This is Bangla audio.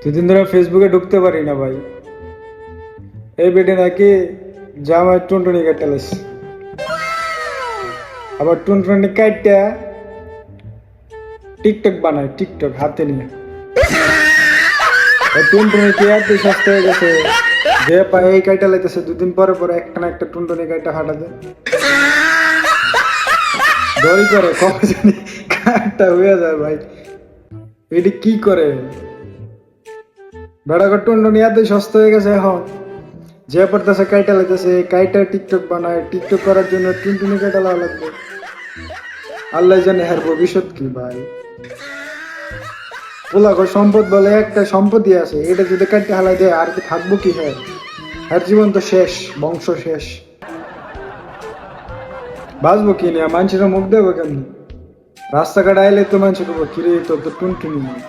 দুদিন ধরে ফেসবুকে ঢুকতে পারি না ভাই। এই বেডে নাকি জামাই টুনটুনি কাটতে লাগছে, আবার টুনটুনি কাটটা টিকটক বানায়, টিকটক হাতে নিয়ে। টুনটুনি কি এত সস্তা হয়ে গেছে, যে পায় এই কাইটা লাইতেছে, দুদিন পরে পরে একটা না একটা টুনটুনি কাইটা ফাটা দেয়, দড়ি করে কবে জানি কাঠটা হয়ে যায় ভাই। এটি কি করে বেড়া টুনটুনি এত সস্তা হয়ে গেছে এখন, যে পড়তেছে কাইটা লাইতেছে, কাইটা টিকটক বানায়, টিকটক করার জন্য টুনটুনি কাইটা লাগা লাগবে। আল্লাহ জানে হ্যার ভবিষ্যৎ কি ভাই। পোলাগো সম্পদ বলে একটা সম্পত্তি আছে, এটা যদি কাটতে হালাই দেয় আর কি থাকবো কি? হ্যার জীবন তো শেষ, বংশ শেষ, বাঁচবো কি নিয়ে? মানুষের মুখ দেবো কেমনি? রাস্তাঘাট আইলে তো মানুষ করবো কিরে তোর তো টুনটুনি নেই।